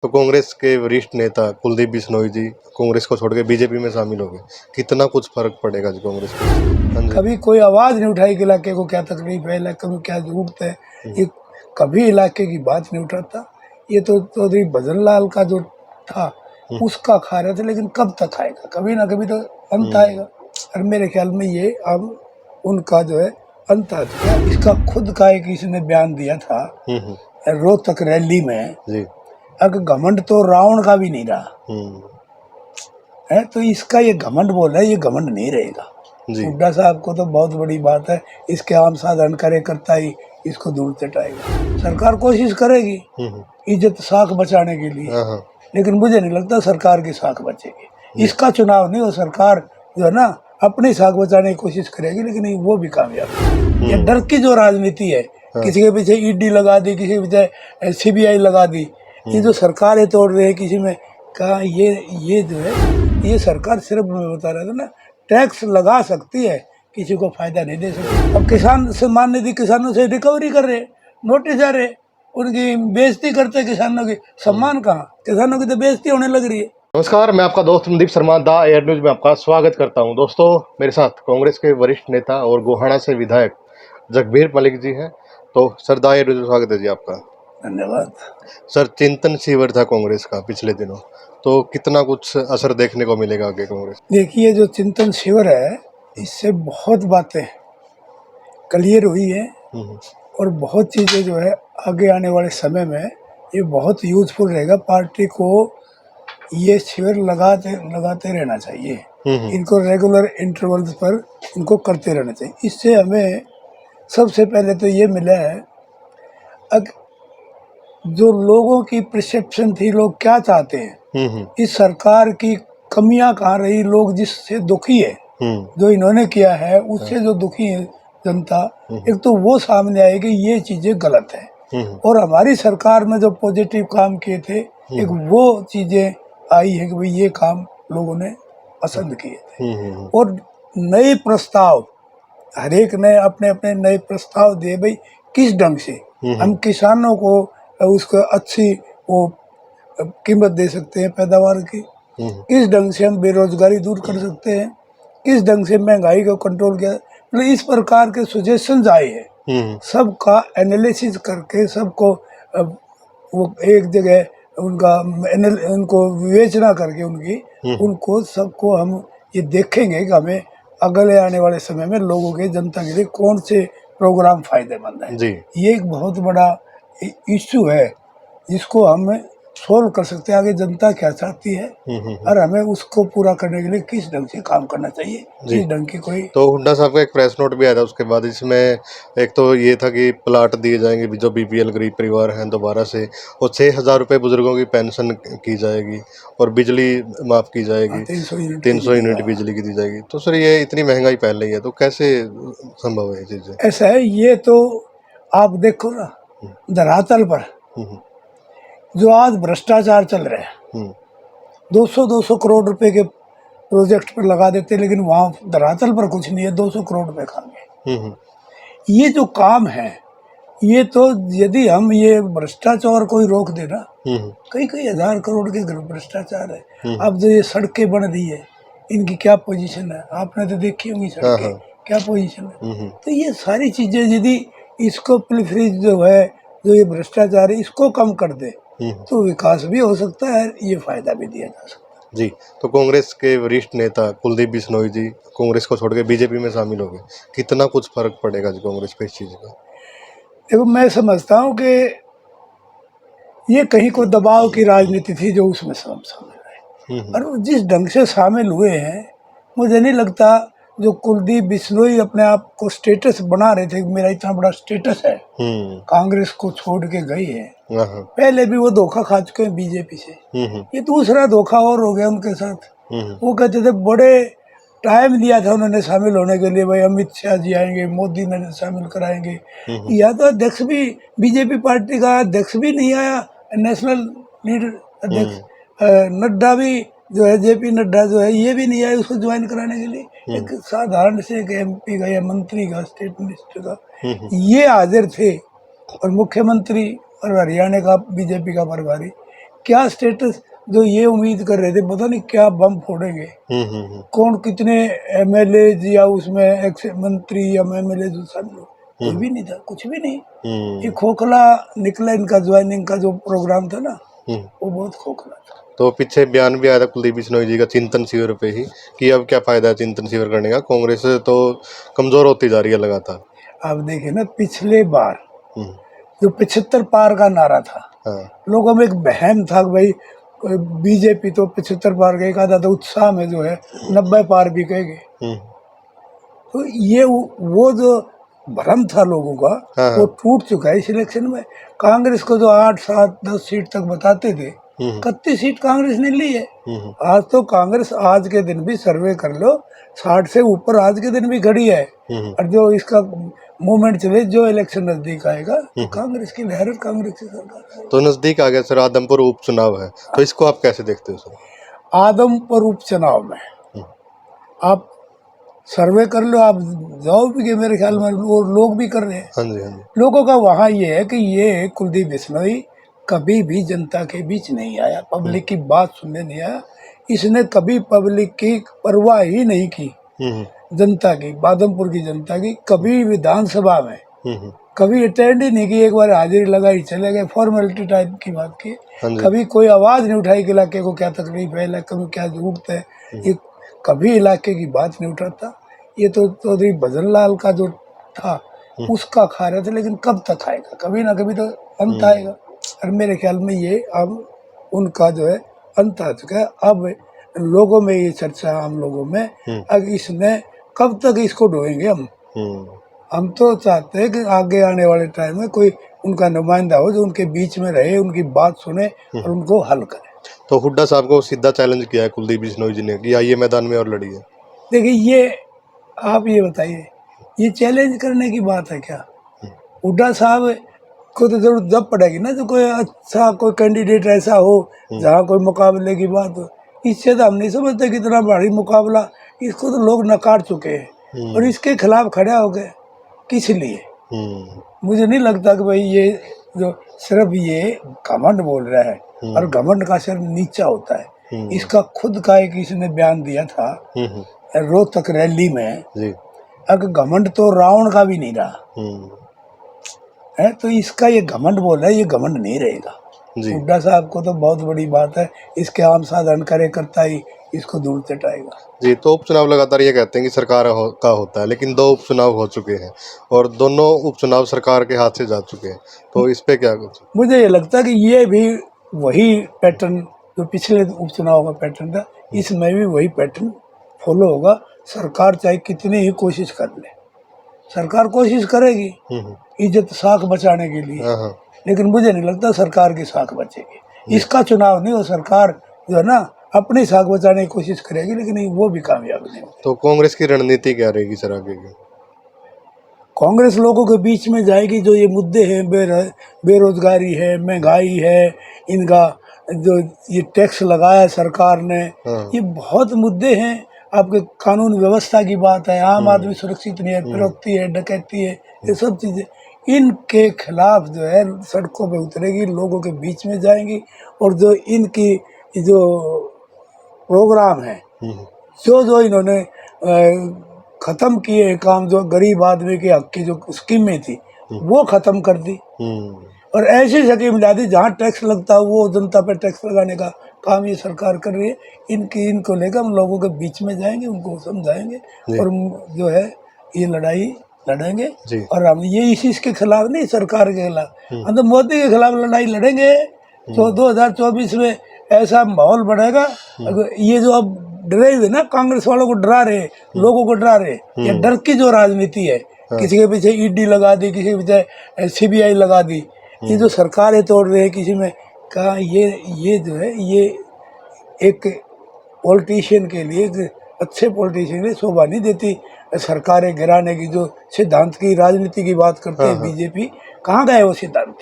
तो कांग्रेस के वरिष्ठ नेता कुलदीप बिश्नोई जी कांग्रेस को छोड़ के बीजेपी में शामिल हो गए। कितना कुछ फर्क पड़ेगा जी कांग्रेस को? हाँ जी। कभी कोई आवाज नहीं उठाई कि इलाके को क्या तकलीफ है, इलाके में क्या जरूरत है। ये कभी इलाके की बात नहीं उठाता। ये तो चौधरी भजन लाल का जो था उसका खा रहे थे, लेकिन कब तक आएगा? कभी ना कभी तो अंत आएगा। और मेरे ख्याल में ये अब उनका जो है अंत आ चुका है। इसका खुद का एक इसने बयान दिया था रोहतक रैली में, जी। अगर घमंड तो रावण का भी नहीं रहा है, तो इसका ये घमंड बोल है, ये घमंड नहीं रहेगा। जी। हुड्डा साहब को तो बहुत बड़ी बात है, इसके आम साधारण कार्यकर्ता ही इसको दूर चटाएगा। सरकार कोशिश करेगी इज्जत साख बचाने के लिए, हाँ, हाँ। लेकिन मुझे नहीं लगता सरकार की साख बचेगी। इसका चुनाव नहीं हो, सरकार जो है ना अपनी साख बचाने की कोशिश करेगी, लेकिन वो भी कामयाब है। ये डर की जो राजनीति है, किसी के पीछे ईडी लगा दी, किसी के पीछे सीबीआई लगा दी, ये जो सरकारें तोड़ रहे हैं किसी में कहा, ये जो है ये सरकार सिर्फ मैं बता रहा था ना, टैक्स लगा सकती है, किसी को फायदा नहीं दे सकती। अब किसान सम्मान निधि किसानों से रिकवरी कर रहे, नोटिस आ रहे, उनकी बेइज्जती करते किसानों की, सम्मान कहाँ, किसानों की तो बेइज्जती होने लग रही है। नमस्कार, मैं आपका दोस्त Mandeep Sharma the air news में आपका स्वागत करता हूं। दोस्तों, मेरे साथ कांग्रेस के वरिष्ठ नेता और गोहाना से विधायक जगबीर मलिक जी हैं। तो सर, द एयर न्यूज में स्वागत है जी आपका। धन्यवाद। सर, चिंतन शिविर था कांग्रेस का पिछले दिनों, तो कितना कुछ असर देखने को मिलेगा आगे कांग्रेस? देखिए, जो चिंतन शिविर है इससे बहुत बातें क्लियर हुई है और बहुत चीज़ें जो है आगे आने वाले समय में ये बहुत यूजफुल रहेगा। पार्टी को ये शिविर लगाते रहना चाहिए, इनको रेगुलर इंटरवल्स पर इनको करते रहना चाहिए। इससे हमें सबसे पहले तो ये मिला है, जो लोगों की परसेप्शन थी, लोग क्या चाहते हैं, इस सरकार की कमियां कहाँ रही, लोग जिससे दुखी है, जो इन्होंने किया है उससे जो दुखी है जनता, एक तो वो सामने आएगी, ये चीजें गलत है। और हमारी सरकार में जो पॉजिटिव काम किए थे, एक वो चीजें आई है कि भाई ये काम लोगों ने पसंद किए थे। और नए प्रस्ताव, हर एक ने अपने अपने नए प्रस्ताव दिए, भाई किस ढंग से हम किसानों को उसको अच्छी वो कीमत दे सकते हैं पैदावार की, किस ढंग से हम बेरोजगारी दूर कर सकते हैं, किस ढंग से महंगाई को कंट्रोल किया, मतलब इस प्रकार के सजेशंस आए हैं। सबका एनालिसिस करके सबको वो एक जगह उनको विवेचना करके उनको सबको हम ये देखेंगे कि हमें अगले आने वाले समय में लोगों के, जनता के लिए कौन से प्रोग्राम फायदेमंद है। ये एक बहुत बड़ा इश्यू है जिसको हम सोल्व कर सकते हैं। आगे जनता क्या चाहती है और हमें उसको पूरा करने के लिए किस ढंग से काम करना चाहिए, किस ढंग की कोई। तो हुड्डा साहब का एक प्रेस नोट भी आया था उसके बाद, इसमें एक तो ये था कि प्लाट दिए जाएंगे जो बीपीएल गरीब परिवार हैं दोबारा से, और 6,000 रुपये बुजुर्गों की पेंशन की जाएगी और बिजली माफ की जाएगी, 300 यूनिट बिजली की दी जाएगी। तो सर, ये इतनी महंगाई फैल रही है तो कैसे संभव है चीजें? ऐसा है, ये तो आप देखो ना धरातल पर जो आज भ्रष्टाचार चल रहा है, 200 करोड़ रुपए के प्रोजेक्ट पर लगा देते, लेकिन वहां धरातल पर कुछ नहीं है, 200 करोड़ रुपए खाएंगे। ये जो काम है, ये तो यदि हम ये भ्रष्टाचार को ही रोक देना, कई हजार करोड़ के भ्रष्टाचार है। अब जो ये सड़कें बन रही है, इनकी क्या पोजीशन है, आपने तो देखी होंगी सड़कें, क्या पोजीशन है। तो ये सारी चीजें यदि इसको प्लीज जो है, जो ये भ्रष्टाचार है, इसको कम कर दे तो विकास भी हो सकता है, ये फायदा भी दिया जा सकता है। जी। तो कांग्रेस के वरिष्ठ नेता कुलदीप बिश्नोई जी कांग्रेस को छोड़ के बीजेपी में शामिल हो गए। कितना कुछ फर्क पड़ेगा जी कांग्रेस पे इस चीज का? देखो, मैं समझता हूँ कि ये कहीं को दबाव की राजनीति थी जो उसमें शामिल है, और जिस ढंग से शामिल हुए हैं, मुझे नहीं लगता जो कुलदीप बिश्नोई अपने आप को स्टेटस बना रहे थे, मेरा इतना बड़ा स्टेटस है, कांग्रेस को छोड़ के गए हैं। पहले भी वो धोखा खा चुके हैं बीजेपी से, ये दूसरा धोखा और हो गया उनके साथ। वो कहते थे, बड़े टाइम दिया था उन्होंने शामिल होने के लिए, भाई अमित शाह जी आएंगे, मोदी ने शामिल कराएंगे। या तो अध्यक्ष भी, बीजेपी पार्टी का अध्यक्ष भी नहीं आया, नेशनल लीडर अध्यक्ष नड्डा भी जो है, जेपी नड्डा जो है, ये भी नहीं आया उसको ज्वाइन कराने के लिए। एक साधारण से एक एमपी का या मंत्री का, स्टेट मिनिस्टर का, ये हाजिर थे, और मुख्यमंत्री और हरियाणा का बीजेपी का प्रभारी, क्या स्टेटस, जो ये उम्मीद कर रहे थे पता नहीं क्या बम फोड़ेंगे, कौन कितने एमएलए या उसमें एक्स मंत्री या एमएलए जो सब लोग, कोई भी नहीं था, कुछ भी नहीं। ये खोखला निकला इनका ज्वाइनिंग का जो प्रोग्राम था ना, वो बहुत खोखला था। तो पीछे बयान भी आया था कुलदीप बिश्नोई जी का चिंतन शिविर पे ही कि अब क्या फायदा है चिंतन शिविर करने का, कांग्रेस तो कमजोर होती जा रही है लगातार। आप देखिए ना, पिछले बार जो 75 पार का नारा था, लोगों में एक वहम था कि भाई बीजेपी तो 75 पार का, एक आधा तो उत्साह में जो है 90 पार भी कहेंगे। तो ये वो जो भ्रम था लोगों का, वो टूट चुका है इस इलेक्शन में। कांग्रेस को जो 8, 7, 10 सीट तक बताते थे, 31 सीट कांग्रेस ने ली है। आज तो कांग्रेस आज के दिन भी सर्वे कर लो, 60 से ऊपर आज के दिन भी खड़ी है। और जो इसका मूवमेंट चले, जो इलेक्शन नजदीक आएगा, कांग्रेस की लहर, कांग्रेस की सरकार। तो नजदीक आ गया सर, आदमपुर उपचुनाव है, तो इसको आप कैसे देखते हो सर? आदमपुर उपचुनाव में आप सर्वे कर लो, आप जाओ भी, मेरे ख्याल में वो लोग भी कर रहे हैं। हाँ जी, हाँ जी। लोगों का वहाँ ये है कि ये कुलदीप बिश्नोई कभी भी जनता के बीच नहीं आया, पब्लिक की बात सुनने नहीं आया। इसने कभी पब्लिक की परवाह ही नहीं की, जनता की, बादमपुर की जनता की। कभी विधानसभा में कभी अटेंड ही नहीं की, एक बार हाजिरी लगाई चले गए, फॉर्मेलिटी टाइप की बात की। कभी कोई आवाज नहीं उठाई कि इलाके को क्या तकलीफ है, इलाके में क्या जरूरत है, ये कभी इलाके की बात नहीं उठाता। ये तो चौधरी भजन लाल का जो था उसका खा रहे थे, लेकिन कब तक आएगा, कभी ना कभी तो अंत आएगा। और मेरे ख्याल में ये अब उनका जो है अंत आ चुका है। अब लोगों में ये चर्चा, आम लोगों में, अब इसमें कब तक इसको ढोएंगे हम तो चाहते हैं कि आगे आने वाले टाइम में कोई उनका नुमाइंदा हो जो उनके बीच में रहे, उनकी बात सुने और उनको हल करे। तो हुड्डा साहब को सीधा चैलेंज किया है कुलदीप बिश्नोई जी ने कि आइए मैदान में और लड़िए। देखिए, ये आप ये बताइए, ये चैलेंज करने की बात है क्या? हुड्डा साहब को तो जरूरत जब पड़ेगी ना, तो कोई अच्छा कोई कैंडिडेट ऐसा हो जहाँ कोई मुकाबले की बात हो। इससे तो हम नहीं समझते कितना भारी मुकाबला, इसको तो लोग नकार चुके हैं। और इसके खिलाफ खड़ा हो गए किस लिए? मुझे नहीं लगता कि भाई ये जो सिर्फ ये घमंड बोल रहा है, और घमंड का सिर्फ नीचा होता है। इसका खुद का एक इसने बयान दिया था रोहतक रैली में, अगर घमंड तो रावण का भी नहीं रहा है, तो इसका ये घमंड बोल रहा है, ये घमंड नहीं रहेगा। हुड्डा साहब को तो बहुत बड़ी बात है, इसके आम साधारण कार्यकर्ता ही इसको दूर चटाएगा। जी, तो उपचुनाव लगातार ये कहते हैं कि सरकार का होता है, लेकिन 2 उपचुनाव हो चुके हैं और दोनों उपचुनाव सरकार के हाथ से जा चुके हैं, तो इस पे क्या कुछ? मुझे ये लगता है कि ये भी वही पैटर्न जो पिछले उपचुनाव का पैटर्न था, इसमें भी वही पैटर्न फॉलो होगा। सरकार चाहे कितनी ही कोशिश कर ले, सरकार कोशिश करेगी इज्जत साख बचाने के लिए, लेकिन मुझे नहीं लगता सरकार की साख बचेगी। इसका चुनाव नहीं हो, सरकार जो है ना अपनी साख बचाने की कोशिश करेगी, लेकिन वो भी कामयाब नहीं होगी। तो कांग्रेस की रणनीति क्या रहेगी सर आगे की? कांग्रेस लोगों के बीच में जाएगी, जो ये मुद्दे हैं, बेरोजगारी है, महंगाई है, इनका जो ये टैक्स लगाया सरकार ने, ये बहुत मुद्दे हैं। आपके कानून व्यवस्था की बात है, आम आदमी सुरक्षित नहीं है, फिरौती है, डकैती है, ये सब चीजें, इनके खिलाफ जो है सड़कों पे उतरेगी, लोगों के बीच में जाएंगी। और जो इनकी जो प्रोग्राम है, जो इन्होंने खत्म किए काम, जो गरीब आदमी के हक की जो स्कीमें थी वो खत्म कर दी, और ऐसी स्कीम ला दी जहाँ टैक्स लगता है वो जनता पर टैक्स लगाने का काम ये सरकार कर रही है। इनको लेकर हम लोगों के बीच में जाएंगे, उनको समझाएंगे और जो है ये लड़ाई लड़ेंगे। और हम ये इसके खिलाफ नहीं, सरकार के खिलाफ, हम तो मोदी के खिलाफ लड़ाई लड़ेंगे। 2024 में ऐसा माहौल बढ़ेगा। ये जो अब डरे हुए ना, कांग्रेस वालों को डरा रहे, लोगों को डरा रहे, ये डर की जो राजनीति है, किसी के पीछे ईडी लगा दी, किसी के पीछे सीबीआई लगा दी, ये जो सरकारें तोड़ रहे हैं, किसी में कहा, ये जो है ये एक पॉलिटिशियन के लिए, अच्छे पॉलिटिशियन के लिए शोभा नहीं देती। सरकारें गिराने की जो सिद्धांत की राजनीति की बात करते हैं बीजेपी, कहाँ गए वो सिद्धांत?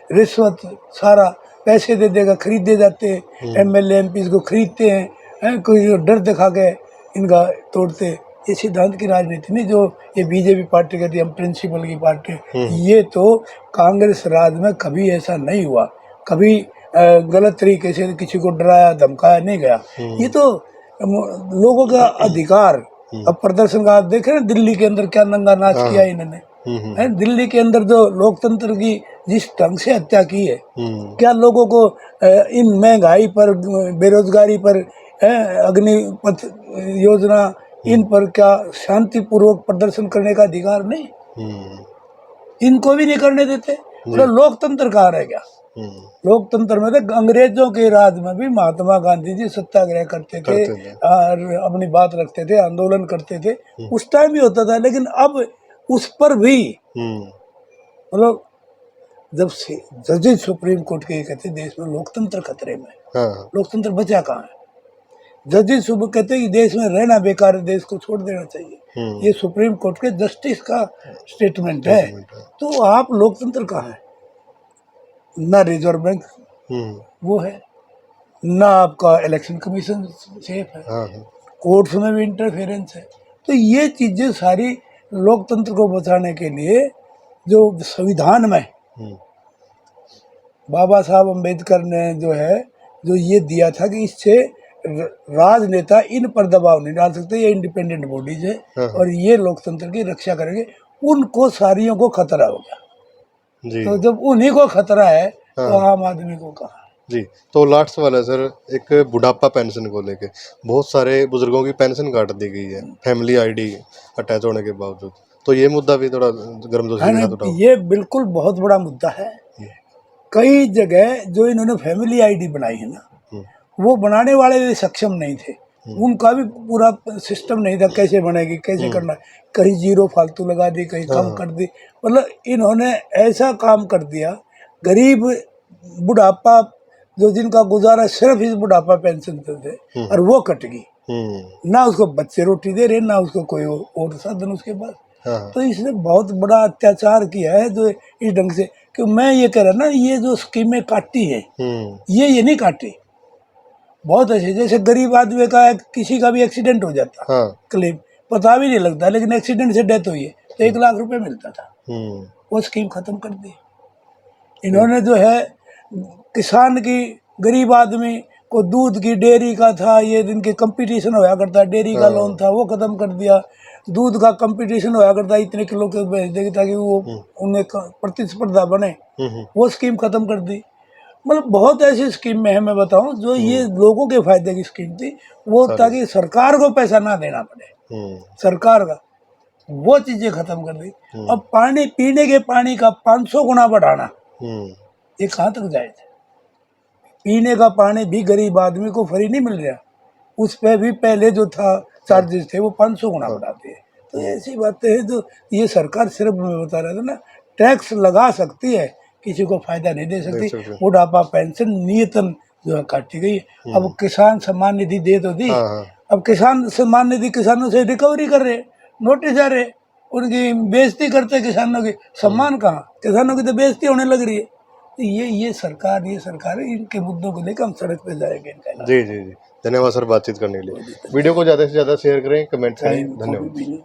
रिश्वत, सारा पैसे दे देगा, खरीदे जाते हैं, एमएलए एमपी को खरीदते हैं, कोई डर दिखा के इनका तोड़ते। ये सिद्धांत की राजनीति नहीं जो ये बीजेपी पार्टी कहती है, हम प्रिंसिपल की पार्टी। ये तो कांग्रेस राज में कभी ऐसा नहीं हुआ, कभी गलत तरीके से किसी को डराया धमकाया नहीं गया। ये तो लोगों का अधिकार। अब प्रदर्शन का आप देखें ना, दिल्ली के अंदर क्या नंगा नाच किया इन्होंने, है दिल्ली के अंदर जो लोकतंत्र की जिस ढंग से हत्या की है, क्या लोगों को इन महंगाई पर, बेरोजगारी पर, अग्निपथ योजना, इन पर क्या शांतिपूर्वक प्रदर्शन करने का अधिकार नहीं? इनको भी नहीं करने देते। तो लोकतंत्र कहाँ रह गया? लोकतंत्र में तो अंग्रेजों के राज में भी महात्मा गांधी जी सत्याग्रह करते थे और अपनी बात रखते थे, आंदोलन करते थे, उस टाइम भी होता था। लेकिन अब उस पर भी मतलब जब से जजेस सुप्रीम कोर्ट के कहते देश में लोकतंत्र खतरे में, लोकतंत्र बचा कहाँ है? जजेस सुबह कहते कि देश में रहना बेकार है, देश को छोड़ देना चाहिए। ये सुप्रीम कोर्ट के जस्टिस का स्टेटमेंट है। तो आप लोकतंत्र कहाँ है? ना रिजर्व बैंक वो है, ना आपका इलेक्शन कमीशन सेफ है, कोर्ट्स में भी इंटरफेरेंस है। तो ये चीजें सारी लोकतंत्र को बचाने के लिए जो संविधान में बाबा साहब अम्बेडकर ने जो ये दिया था कि इससे राजनेता इन पर दबाव नहीं डाल सकते, ये इंडिपेंडेंट बॉडीज है और ये लोकतंत्र की रक्षा करेंगे, उनको सारियों को खतरा हो गया जी। तो जब उन्हीं को खतरा है तो आम आदमी को कहा जी। तो लास्ट सवाल है सर, एक बुढ़ापा पेंशन को लेके बहुत सारे बुजुर्गों की पेंशन काट दी गई है फैमिली आईडी अटैच होने के बावजूद, तो ये मुद्दा भी थोड़ा गर्मजोशी के साथ उठाओ। ये बिल्कुल बहुत बड़ा मुद्दा है। कई जगह जो इन्होंने फैमिली आईडी बनाई है ना, वो बनाने वाले भी सक्षम नहीं थे, उनका भी पूरा सिस्टम नहीं था कैसे बनेगी, कैसे करना है। कहीं जीरो फालतू लगा दी, कहीं कम कर दी, मतलब इन्होंने ऐसा काम कर दिया। गरीब बुढ़ापा जो जिनका गुजारा सिर्फ इस बुढ़ापा पेंशन से थे और वो कट गई, ना उसको बच्चे रोटी दे रहे, ना उसको कोई और साधन उसके पास। तो इसने बहुत बड़ा अत्याचार किया है जो इस ढंग से, कि मैं ये कह रहा ना, ये जो स्कीमें काटी है ये नहीं काटी, बहुत अच्छे। जैसे गरीब आदमी का किसी का भी एक्सीडेंट हो जाता, क्लेम पता भी नहीं लगता, लेकिन एक्सीडेंट से डेथ हुई है तो 1 लाख रुपए मिलता था, वो स्कीम खत्म कर दी इन्होंने। जो है किसान की, गरीब आदमी को दूध की डेयरी का था, ये इनके कंपटीशन होया करता, डेयरी का लोन था वो खत्म कर दिया। दूध का कंपटीशन होया करता, इतने किलो के बेच देगी ताकि वो उन्हें प्रतिस्पर्धा बने, वो स्कीम खत्म कर दी। मतलब बहुत ऐसी स्कीम में है, मैं बताऊं, जो ये लोगों के फायदे की स्कीम थी, वो ताकि सरकार को पैसा ना देना पड़े, सरकार का, वो चीजें खत्म कर दी। अब पानी, पीने के पानी का 500 गुना बढ़ाना, ये कहाँ तक जाए थे? पीने का पानी भी गरीब आदमी को फ्री नहीं मिल रहा, उस पर भी पहले जो था चार्जेस थे वो 500 गुना बढ़ाते हैं। तो ऐसी बातें हैं जो ये सरकार, सिर्फ मैं बता रहा था ना, टैक्स लगा सकती है, किसी को फायदा नहीं दे सकती। बुढ़ापा पेंशन नियतन जो है काटी गई। अब किसान सम्मान निधि दे तो दी, अब किसान सम्मान निधि किसानों से रिकवरी कर रहे, नोटिस आ रहे, उनकी बेइज्जती करते किसानों की, सम्मान कहाँ, किसानों की तो बेइज्जती होने लग रही है। तो ये सरकार इनके मुद्दों को लेकर हम सड़क पे जाएंगे। जी जी जी, धन्यवाद सर बातचीत करने के लिए। वीडियो को ज़्यादा से ज़्यादा शेयर करें, कमेंट करें, धन्यवाद।